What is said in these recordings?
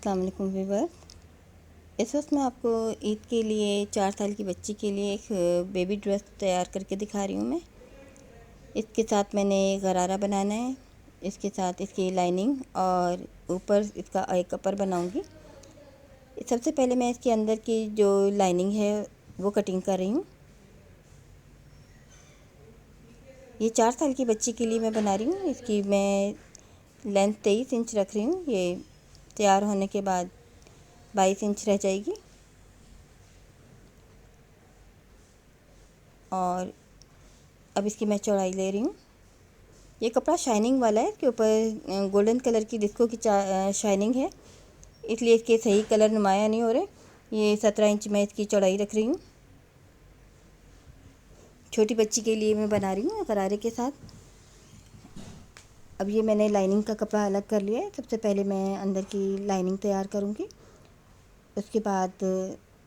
अस्सलाम वालेकुम व्यूअर्स। इस वक्त मैं आपको ईद के लिए 4 साल की बच्ची के लिए एक बेबी ड्रेस तैयार करके दिखा रही हूँ मैं। इसके साथ मैंने गरारा बनाना है, इसके साथ इसकी लाइनिंग और ऊपर इसका एक अपर बनाऊँगी। सबसे पहले मैं इसके अंदर की जो लाइनिंग है वो कटिंग कर रही हूँ। ये 4 साल की बच्ची के लिए मैं बना रही हूँ। इसकी मैं लेंथ 23 इंच रख रही हूँ। ये तैयार होने के बाद 22 इंच रह जाएगी। और अब इसकी मैं चौड़ाई ले रही हूँ। ये कपड़ा शाइनिंग वाला है, इसके ऊपर गोल्डन कलर की डिस्को की शाइनिंग है, इसलिए इसके सही कलर नुमाया नहीं हो रहे। ये 17 इंच मैं इसकी चौड़ाई रख रही हूँ। छोटी बच्ची के लिए मैं बना रही हूँ गरारे के साथ। अब ये मैंने लाइनिंग का कपड़ा अलग कर लिया है। सबसे पहले मैं अंदर की लाइनिंग तैयार करूँगी, उसके बाद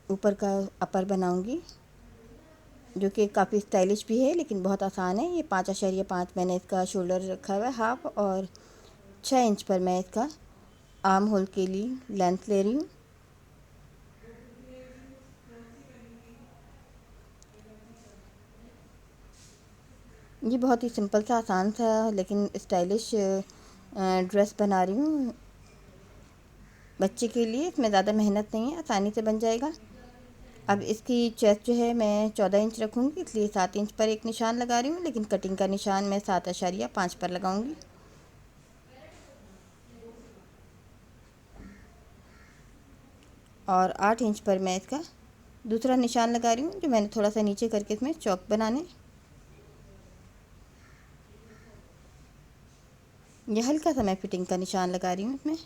ऊपर का अपर बनाऊँगी, जो कि काफ़ी स्टाइलिश भी है लेकिन बहुत आसान है। ये 5.5 मैंने इसका शोल्डर रखा हुआ है हाफ, और 6 इंच पर मैं इसका आर्म होल के लिए लेंथ ले रही हूँ। ये बहुत ही सिंपल सा आसान सा लेकिन स्टाइलिश ड्रेस बना रही हूँ बच्चे के लिए। इसमें ज़्यादा मेहनत नहीं है, आसानी से बन जाएगा। अब इसकी चेस्ट जो है मैं 14 इंच रखूँगी, इसलिए 7 इंच पर एक निशान लगा रही हूँ, लेकिन कटिंग का निशान मैं 7.5 पर लगाऊंगी। और 8 इंच पर मैं इसका दूसरा निशान लगा रही हूँ, जो मैंने थोड़ा सा नीचे करके इसमें चौक बनाने। यह हल्का सा मैं फिटिंग का निशान लगा रही हूँ इसमें।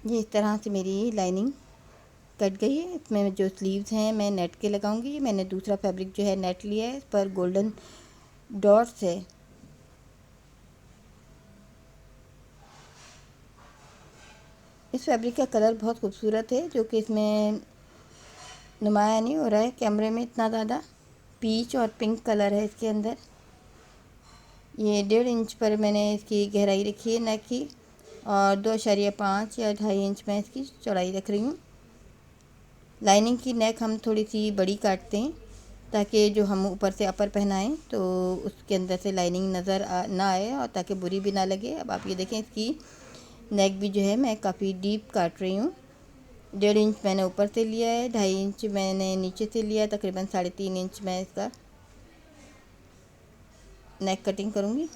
ये इस तरह से मेरी लाइनिंग कट गई है। इसमें जो स्लीव्स हैं मैं नेट के लगाऊंगी। मैंने दूसरा फैब्रिक जो है नेट लिया है, इस पर गोल्डन डॉट्स है। इस फैब्रिक का कलर बहुत खूबसूरत है, जो कि इसमें नुमाया नहीं हो रहा है कैमरे में इतना ज़्यादा। पीच और पिंक कलर है इसके अंदर। ये 1.5 इंच पर मैंने इसकी गहराई रखी है नेक की, और 2.5 या 2.5 इंच मैं इसकी चौड़ाई रख रही हूँ। लाइनिंग की नेक हम थोड़ी सी बड़ी काटते हैं, ताकि जो हम ऊपर से अपर पहनाएं तो उसके अंदर से लाइनिंग नज़र ना आए, और ताकि बुरी भी ना लगे। अब आप ये देखें, इसकी नेक भी जो है मैं काफ़ी डीप काट रही हूँ। 1.5 इंच मैंने ऊपर से लिया है, 2.5 इंच मैंने नीचे से लिया है, तकरीबन 3.5 इंच मैं इसका नेक कटिंग करूँगी।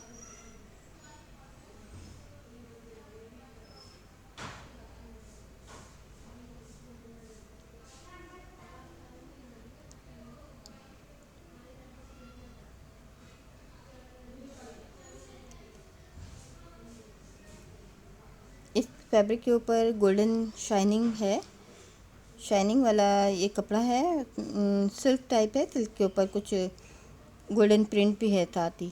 इस फैब्रिक के ऊपर गोल्डन शाइनिंग है, शाइनिंग वाला ये कपड़ा है। सिल्क टाइप है, सिल्क के ऊपर कुछ गोल्डन प्रिंट भी है साथ ही।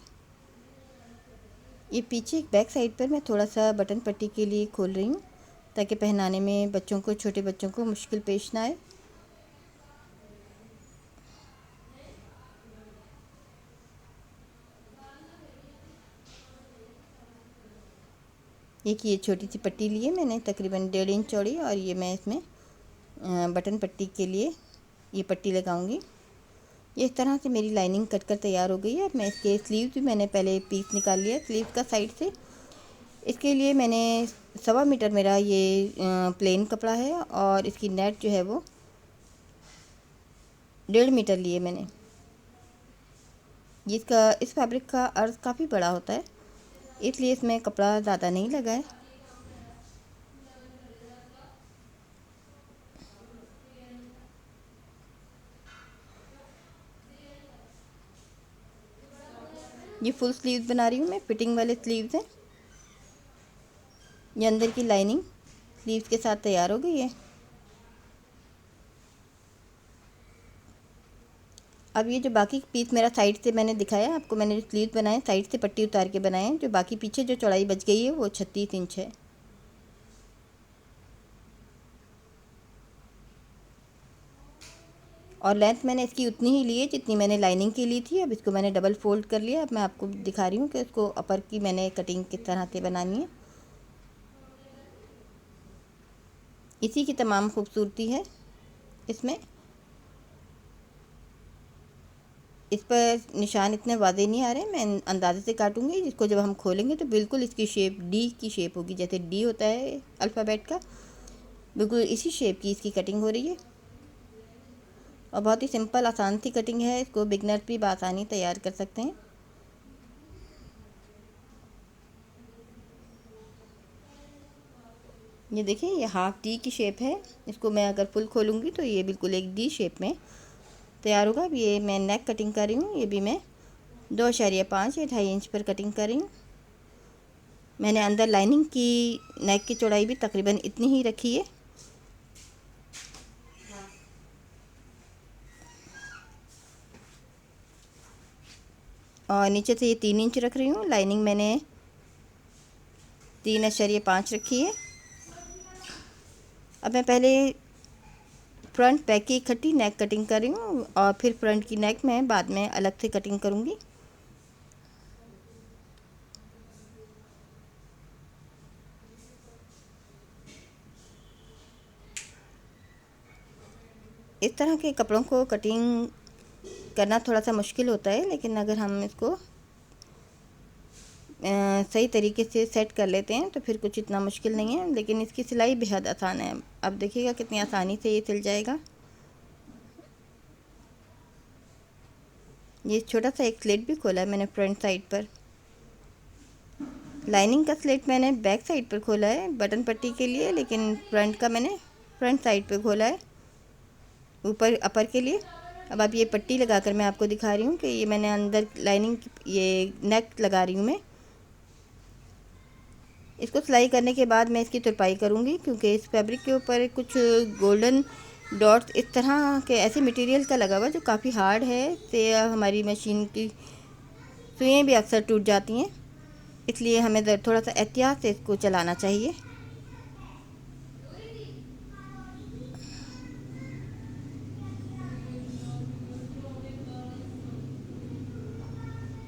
ये पीछे बैक साइड पर मैं थोड़ा सा बटन पट्टी के लिए खोल रही हूँ, ताकि पहनाने में बच्चों को, छोटे बच्चों को मुश्किल पेश ना आए। ये छोटी सी पट्टी ली है मैंने, तकरीबन 1.5 इंच चौड़ी, और ये मैं इसमें बटन पट्टी के लिए ये पट्टी लगाऊंगी। ये इस तरह से मेरी लाइनिंग कट कर तैयार हो गई है। मैं इसके स्लीव भी मैंने पहले पीस निकाल लिया है स्लीव का साइड से। इसके लिए मैंने 1.25 मीटर मेरा ये प्लेन कपड़ा है, और इसकी नेट जो है वो 1.5 मीटर लिए मैंने। इसका इस फैब्रिक का अर्ज काफ़ी बड़ा होता है, इसलिए इसमें कपड़ा ज़्यादा नहीं लगा है। ये फुल स्लीव्स बना रही हूँ मैं, फिटिंग वाले स्लीव्स हैं। ये अंदर की लाइनिंग स्लीव्स के साथ तैयार हो गई है। अब ये जो बाकी पीस मेरा साइड से मैंने दिखाया आपको, मैंने जो स्लीव बनाए साइड से पट्टी उतार के बनाए हैं, जो बाकी पीछे जो चौड़ाई बच गई है वो 36 इंच है। और लेंथ मैंने इसकी उतनी ही ली है जितनी मैंने लाइनिंग की ली थी। अब इसको मैंने डबल फोल्ड कर लिया। अब मैं आपको दिखा रही हूँ कि इसको अपर की मैंने कटिंग किस तरह से बनानी है। इसी की तमाम खूबसूरती है इसमें। इस पर निशान इतने वादे नहीं आ रहे, मैं अंदाजे से काटूंगी, जिसको जब हम खोलेंगे तो बिल्कुल इसकी शेप डी की शेप होगी, जैसे डी होता है अल्फ़ाबेट का, बिल्कुल इसी शेप की इसकी कटिंग हो रही है। और बहुत ही सिंपल आसान सी कटिंग है, इसको बिगनर भी बआसानी तैयार कर सकते हैं। ये देखिए, ये हाफ डी की शेप है। इसको मैं अगर फुल खोलूँगी तो ये बिल्कुल एक डी शेप में तैयार होगा। अब ये मैं नेक कटिंग कर रही हूँ, ये भी मैं 2.5 या 2.5 इंच पर कटिंग कर रही हूँ। मैंने अंदर लाइनिंग की नेक की चौड़ाई भी तकरीबन इतनी ही रखी है। और नीचे से ये 3 इंच रख रही हूँ। लाइनिंग मैंने 3.5 रखी है। अब मैं पहले फ्रंट बैक की इकट्ठी नेक कटिंग कर रही हूँ और फिर फ्रंट की नेक मैं बाद में अलग से कटिंग करूँगी। इस तरह के कपड़ों को कटिंग करना थोड़ा सा मुश्किल होता है, लेकिन अगर हम इसको सही तरीके से सेट कर लेते हैं तो फिर कुछ इतना मुश्किल नहीं है। लेकिन इसकी सिलाई बेहद आसान है। अब देखिएगा कितनी आसानी से ये सिल जाएगा। ये छोटा सा एक स्लिट भी खोला है मैंने फ्रंट साइड पर। लाइनिंग का स्लिट मैंने बैक साइड पर खोला है बटन पट्टी के लिए, लेकिन फ्रंट का मैंने फ्रंट साइड पर खोला है ऊपर अपर के लिए। अब आप ये पट्टी लगाकर मैं आपको दिखा रही हूँ कि ये मैंने अंदर लाइनिंग ये नेक लगा रही हूँ मैं। इसको सिलाई करने के बाद मैं इसकी तुरपाई करूँगी, क्योंकि इस फैब्रिक के ऊपर कुछ गोल्डन डॉट्स इस तरह के ऐसे मटेरियल का लगा हुआ जो काफ़ी हार्ड है, से हमारी मशीन की सुइयाँ भी अक्सर टूट जाती हैं। इसलिए हमें थोड़ा सा एहतियात से इसको चलाना चाहिए।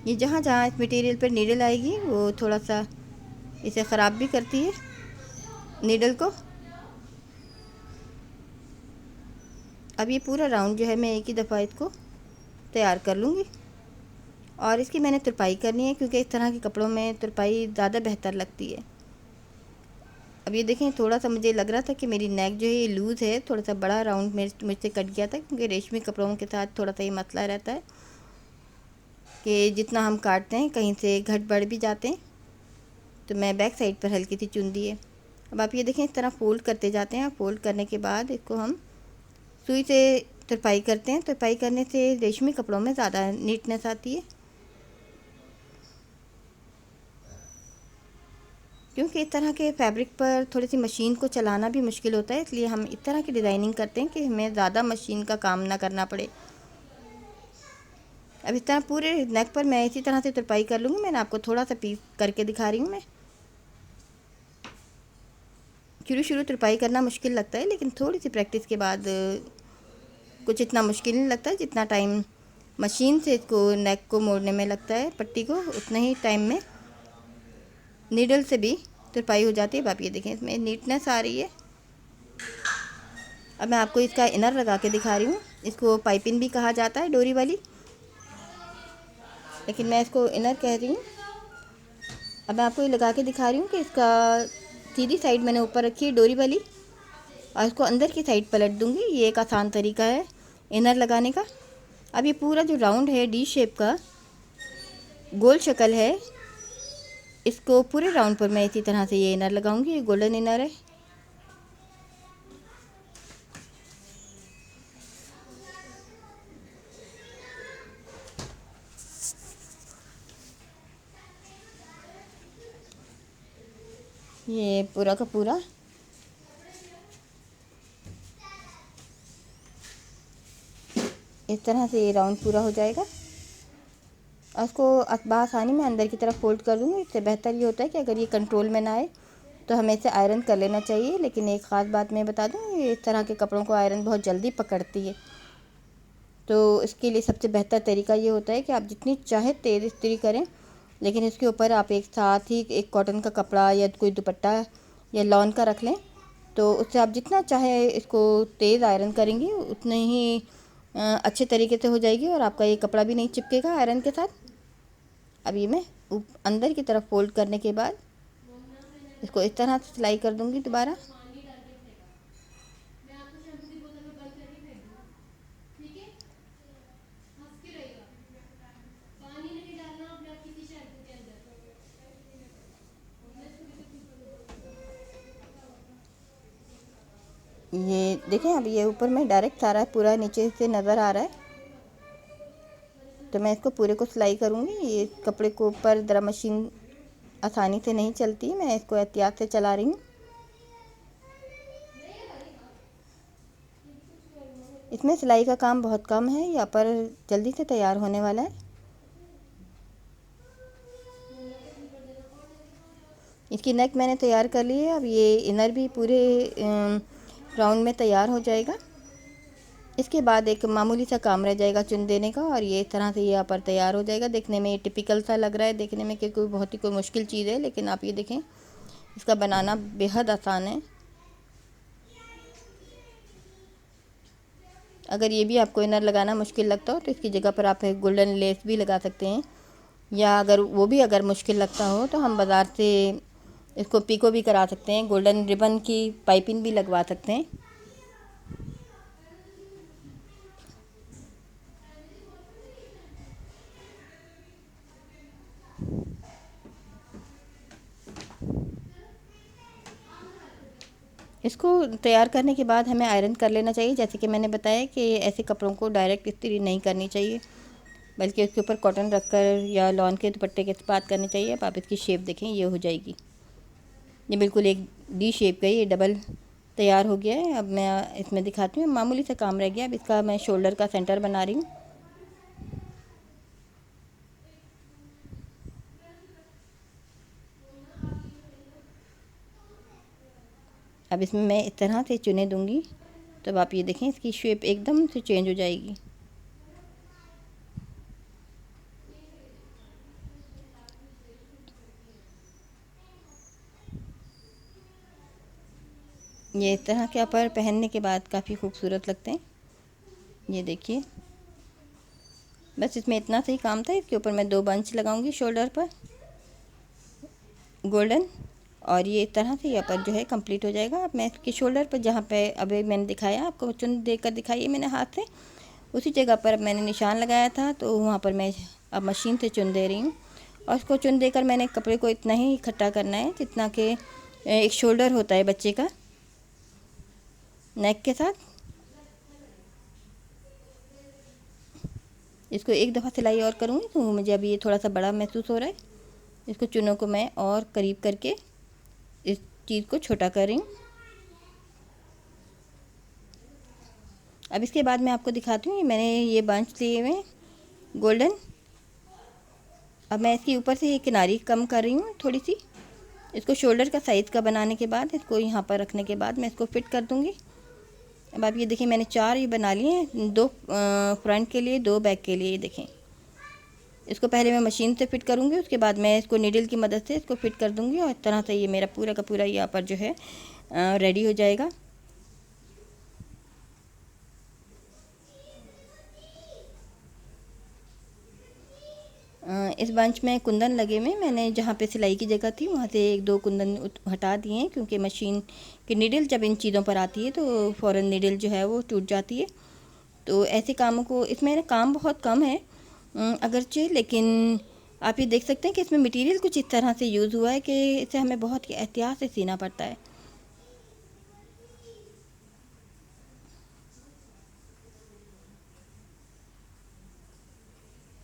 ये जहाँ जहाँ इस मटेरियल पर नीडल आएगी वो थोड़ा सा इसे ख़राब भी करती है नीडल को। अब ये पूरा राउंड जो है मैं एक ही दफ़ा इसको तैयार कर लूँगी। और इसकी मैंने तुरपाई करनी है, क्योंकि इस तरह के कपड़ों में तुरपाई ज़्यादा बेहतर लगती है। अब ये देखें, थोड़ा सा मुझे लग रहा था कि मेरी नेक जो है ये लूज़ है, थोड़ा सा बड़ा राउंड मुझसे कट गया था, क्योंकि रेशमी कपड़ों के साथ थोड़ा सा ये मसला रहता है कि जितना हम काटते हैं कहीं से घट बढ़ भी जाते हैं। तो मैं बैक साइड पर हल्की सी चुन दी है। अब आप ये देखें, इस तरह फ़ोल्ड करते जाते हैं। फ़ोल्ड करने के बाद इसको हम सुई से तुरपाई करते हैं। तुरपाई करने से रेशमी कपड़ों में ज़्यादा नीटनेस आती है, क्योंकि इस तरह के फैब्रिक पर थोड़ी सी मशीन को चलाना भी मुश्किल होता है। इसलिए हम इस तरह की डिज़ाइनिंग करते हैं कि हमें ज़्यादा मशीन का काम ना करना पड़े। अब इस तरह पूरे नेक पर मैं इसी तरह से तुरपाई कर लूँगी। मैंने आपको थोड़ा सा पीस करके दिखा रही हूँ मैं। शुरू तुरपाई करना मुश्किल लगता है, लेकिन थोड़ी सी प्रैक्टिस के बाद कुछ इतना मुश्किल नहीं लगता है। जितना टाइम मशीन से इसको नेक को मोड़ने में लगता है पट्टी को, उतना ही टाइम में नीडल से भी तुरपाई हो जाती है। अब आप ये देखें, इसमें नीटनेस आ रही है। अब मैं आपको इसका इनर लगा के दिखा रही हूँ। इसको पाइपिंग भी कहा जाता है, डोरी वाली, लेकिन मैं इसको इनर कह रही हूँ। अब मैं आपको ये लगा के दिखा रही हूँ कि इसका सीधी साइड मैंने ऊपर रखी है डोरी वाली, और इसको अंदर की साइड पलट दूँगी। ये एक आसान तरीका है इनर लगाने का। अब ये पूरा जो राउंड है डी शेप का गोल शक्ल है, इसको पूरे राउंड पर मैं इसी तरह से ये इनर लगाऊंगी। ये गोल्डन इनर है। ये पूरा का पूरा इस तरह से ये राउंड पूरा हो जाएगा। और उसको आसानी में अंदर की तरफ फोल्ड कर दूँगी। इससे बेहतर ये होता है कि अगर ये कंट्रोल में ना आए तो हमें इसे आयरन कर लेना चाहिए। लेकिन एक ख़ास बात मैं बता दूँ, ये इस तरह के कपड़ों को आयरन बहुत जल्दी पकड़ती है। तो इसके लिए सबसे बेहतर तरीका ये होता है कि आप जितनी चाहे तेज़ इस्त्री करें, लेकिन इसके ऊपर आप एक साथ ही एक कॉटन का कपड़ा या कोई दुपट्टा या लॉन का रख लें, तो उससे आप जितना चाहे इसको तेज़ आयरन करेंगी उतने ही अच्छे तरीके से हो जाएगी और आपका ये कपड़ा भी नहीं चिपकेगा आयरन के साथ। अब ये मैं अंदर की तरफ फोल्ड करने के बाद इसको इस तरह से सिलाई कर दूंगी दोबारा। ये देखें, अब ये ऊपर में डायरेक्ट सारा पूरा नीचे से नज़र आ रहा है, तो मैं इसको पूरे को सिलाई करूँगी। ये कपड़े को ऊपर ज़रा मशीन आसानी से नहीं चलती, मैं इसको एहतियात से चला रही हूँ। इसमें सिलाई का काम बहुत कम है, यहाँ पर जल्दी से तैयार होने वाला है। इसकी नेक मैंने तैयार कर ली है। अब ये इनर भी पूरे राउंड में तैयार हो जाएगा। इसके बाद एक मामूली सा काम रह जाएगा चुन देने का, और ये इस तरह से यहाँ पर तैयार हो जाएगा। देखने में ये टिपिकल सा लग रहा है देखने में कि कोई बहुत ही कोई मुश्किल चीज़ है, लेकिन आप ये देखें इसका बनाना बेहद आसान है। अगर ये भी आपको इनर लगाना मुश्किल लगता हो तो इसकी जगह पर आप एक गोल्डन लेस भी लगा सकते हैं, या अगर वो भी अगर मुश्किल लगता हो तो हम बाज़ार से इसको पिको भी करा सकते हैं, गोल्डन रिबन की पाइपिंग भी लगवा सकते हैं। इसको तैयार करने के बाद हमें आयरन कर लेना चाहिए। जैसे कि मैंने बताया कि ऐसे कपड़ों को डायरेक्ट इस्त्री नहीं करनी चाहिए, बल्कि उसके ऊपर कॉटन रखकर या लॉन के दुपट्टे के साथ करनी चाहिए। अब आप इसकी शेप देखें, ये हो जाएगी, ये बिल्कुल एक डी शेप का ये डबल तैयार हो गया है। अब मैं इसमें दिखाती हूँ, मामूली सा काम रह गया। अब इसका मैं शोल्डर का सेंटर बना रही हूँ। अब इसमें मैं इस तरह से चुने दूँगी, तब आप ये देखें इसकी शेप एकदम से चेंज हो जाएगी। ये इस तरह के पर पहनने के बाद काफ़ी खूबसूरत लगते हैं। ये देखिए, बस इसमें इतना सही काम था। इसके ऊपर मैं 2 बंच लगाऊंगी शोल्डर पर गोल्डन, और ये इस तरह से यहाँ पर जो है कंप्लीट हो जाएगा। अब मैं इसके शोल्डर पर जहाँ पे अभी मैंने दिखाया, आपको चुन देकर दिखाई है मैंने हाथ से, उसी जगह पर मैंने निशान लगाया था, तो वहाँ पर मैं अब मशीन से चुन दे रही हूँ। और इसको चुन देकर मैंने कपड़े को इतना ही इकट्ठा करना है जितना कि एक शोल्डर होता है बच्चे का नेक के साथ। इसको एक दफ़ा सिलाई और करूँगी, तो मुझे अभी ये थोड़ा सा बड़ा महसूस हो रहा है। इसको चुनों को मैं और करीब करके इस चीज़ को छोटा कर रही हूँ। अब इसके बाद मैं आपको दिखाती हूँ, मैंने ये बंच लिए हुए गोल्डन। अब मैं इसके ऊपर से ये किनारी कम कर रही हूँ थोड़ी सी। इसको शोल्डर का साइज़ का बनाने के बाद इसको यहाँ पर रखने के बाद मैं इसको फिट कर दूँगी। अब आप ये देखिए, मैंने 4 ये बना लिए हैं, 2 फ्रंट के लिए, 2 बैक के लिए। ये देखें, इसको पहले मैं मशीन से फिट करूँगी, उसके बाद मैं इसको नीडल की मदद से इसको फिट कर दूँगी, और इस तरह से ये मेरा पूरा का पूरा यहाँ पर जो है रेडी हो जाएगा। इस बंच में कुंदन लगे हुए, मैंने जहाँ पे सिलाई की जगह थी वहाँ से 1-2 कुंदन हटा दिए हैं, क्योंकि मशीन की नीडल जब इन चीज़ों पर आती है तो फ़ौरन नीडल जो है वो टूट जाती है। तो ऐसे कामों को, इसमें ना काम बहुत कम है अगरचे, लेकिन आप ये देख सकते हैं कि इसमें मटेरियल कुछ इस तरह से यूज़ हुआ है कि इसे हमें बहुत ही एहतियात से सीना पड़ता है।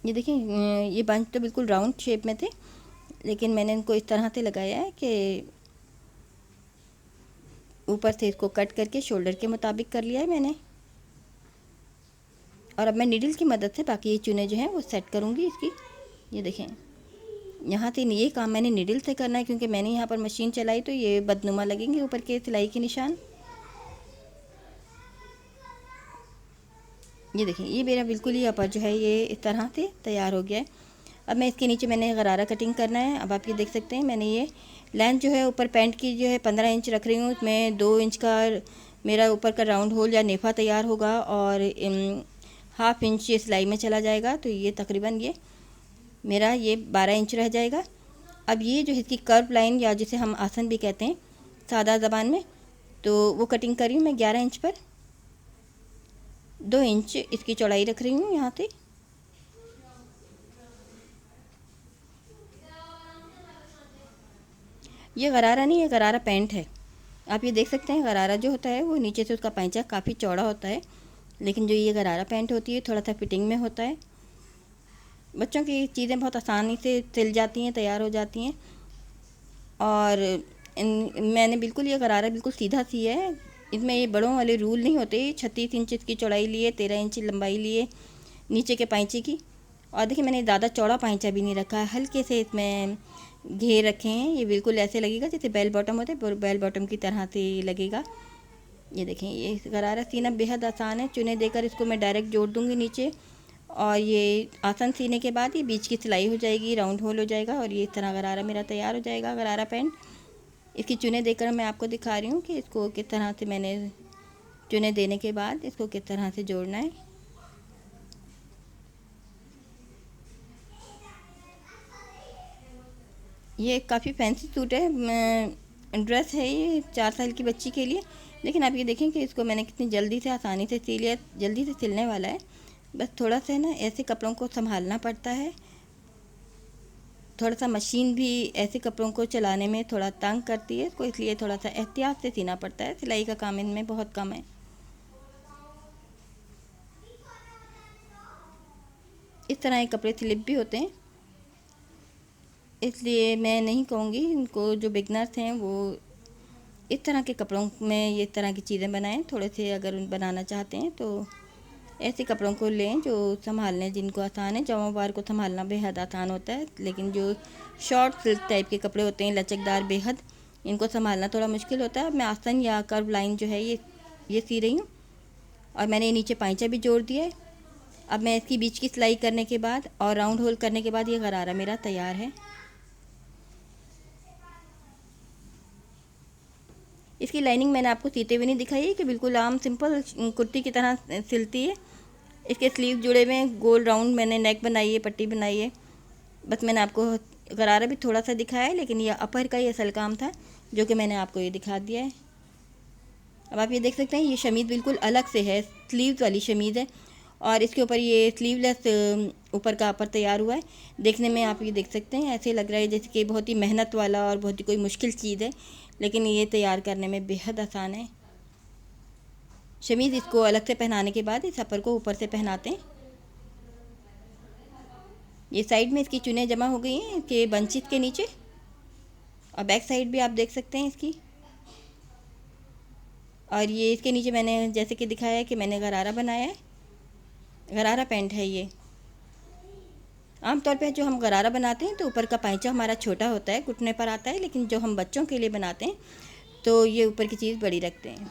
ये देखिए, ये बंच तो बिल्कुल राउंड शेप में थे, लेकिन मैंने इनको इस तरह से लगाया है कि ऊपर से इसको कट करके शोल्डर के मुताबिक कर लिया है मैंने। और अब मैं नीडल की मदद से बाकी ये चुने जो हैं वो सेट करूँगी इसकी। ये देखें, यहाँ से ये काम मैंने नीडल से करना है, क्योंकि मैंने यहाँ पर मशीन चलाई तो ये बदनुमा लगेंगे ऊपर के सिलाई के निशान। ये देखिए, ये मेरा बिल्कुल ही अपर जो है ये इस तरह से तैयार हो गया है। अब मैं इसके नीचे मैंने गरारा कटिंग करना है। अब आप ये देख सकते हैं मैंने ये लेंथ जो है ऊपर पैंट की जो है 15 इंच रख रही हूँ। इसमें 2 इंच का मेरा ऊपर का राउंड होल या नेफा तैयार होगा और हाफ इंच ये सिलाई में चला जाएगा। तो ये तकरीबन ये मेरा ये 12 इंच रह जाएगा। अब ये जो इसकी कर्व लाइन या जिसे हम आसन भी कहते हैं सादा ज़बान में, तो वो कटिंग कर रही हूँ मैं 11 इंच पर। 2 इंच इसकी चौड़ाई रख रही हूँ यहाँ से। ये गरारा नहीं, ये गरारा पैंट है। आप ये देख सकते हैं गरारा जो होता है वो नीचे से उसका पैंचा काफ़ी चौड़ा होता है, लेकिन जो ये गरारा पैंट होती है थोड़ा सा फिटिंग में होता है। बच्चों की चीज़ें बहुत आसानी से सिल जाती हैं, तैयार हो जाती हैं। और मैंने बिल्कुल ये गरारा बिल्कुल सीधा सिया है। इसमें ये बड़ों वाले रूल नहीं होते। 36 इंच की चौड़ाई लिए, 13 इंच लंबाई लिए नीचे के पैंचे की। और देखिए मैंने ज़्यादा चौड़ा पैंचा भी नहीं रखा है, हल्के से इसमें घेर रखे हैं। ये बिल्कुल ऐसे लगेगा जैसे बेल बॉटम होते हैं, बेल बॉटम की तरह से लगेगा। ये देखें, ये गरारा सीना बेहद आसान है। चुने देकर इसको मैं डायरेक्ट जोड़ दूँगी नीचे, और ये आसन सीने के बाद ये बीच की सिलाई हो जाएगी, राउंड होल हो जाएगा और ये इस तरह गरारा मेरा तैयार हो जाएगा, गरारा पैंट। इसकी चुने देकर मैं आपको दिखा रही हूँ कि इसको किस तरह से मैंने चुने देने के बाद इसको किस तरह से जोड़ना है। ये काफ़ी फैंसी सूट है, ड्रेस है ये 4 साल की बच्ची के लिए। लेकिन आप ये देखें कि इसको मैंने कितनी जल्दी से आसानी से सिल लिया, जल्दी से सिलने वाला है। बस थोड़ा सा ना ऐसे कपड़ों को संभालना पड़ता है। थोड़ा सा मशीन भी ऐसे कपड़ों को चलाने में थोड़ा तंग करती है इसको, इसलिए थोड़ा सा एहतियात से सीना पड़ता है। सिलाई का काम इनमें बहुत कम है। इस तरह के कपड़े स्लिप भी होते हैं, इसलिए मैं नहीं कहूँगी इनको, जो बिगनर्स हैं वो इस तरह के कपड़ों में ये तरह की चीज़ें बनाएं। थोड़े से अगर बनाना चाहते हैं तो ऐसे कपड़ों को लें जो संभालने जिनको आसान है। जमावार को संभालना बेहद आसान होता है, लेकिन जो शॉर्ट सिल्क टाइप के कपड़े होते हैं लचकदार बेहद, इनको संभालना थोड़ा मुश्किल होता है। अब मैं आसन या कर्व लाइन जो है ये सी रही हूँ, और मैंने नीचे पैंचा भी जोड़ दिया है। अब मैं इसकी बीच की सिलाई करने के बाद और राउंड होल करने के बाद ये गरारा मेरा तैयार है। इसकी लाइनिंग मैंने आपको सीते हुए नहीं दिखाई है कि बिल्कुल आम सिंपल कुर्ती की तरह सिलती है। इसके स्लीव जुड़े हुए हैं, गोल राउंड मैंने नेक बनाई है, पट्टी बनाई है। बस मैंने आपको गरारा भी थोड़ा सा दिखाया है, लेकिन यह अपर का ही असल काम था जो कि मैंने आपको ये दिखा दिया है। अब आप ये देख सकते हैं ये शमीज़ बिल्कुल अलग से है, स्लीव्स वाली शमीज़ है, और इसके ऊपर ये स्लीवलेस ऊपर का अपर तैयार हुआ है। देखने में आप ये देख सकते हैं ऐसे लग रहा है जैसे कि बहुत ही मेहनत वाला और बहुत ही कोई मुश्किल चीज़ है, लेकिन ये तैयार करने में बेहद आसान है। शमीज़ इसको अलग से पहनाने के बाद इस अपर को ऊपर से पहनाते हैं। ये साइड में इसकी चुनें जमा हो गई हैं कि बंचिस के नीचे, और बैक साइड भी आप देख सकते हैं इसकी। और ये इसके नीचे मैंने जैसे कि दिखाया है कि मैंने गरारा बनाया है, गरारा पैंट है ये। आमतौर पे जो हम गरारा बनाते हैं तो ऊपर का पैंचा हमारा छोटा होता है, घुटने पर आता है, लेकिन जो हम बच्चों के लिए बनाते हैं तो ये ऊपर की चीज़ बड़ी रखते हैं।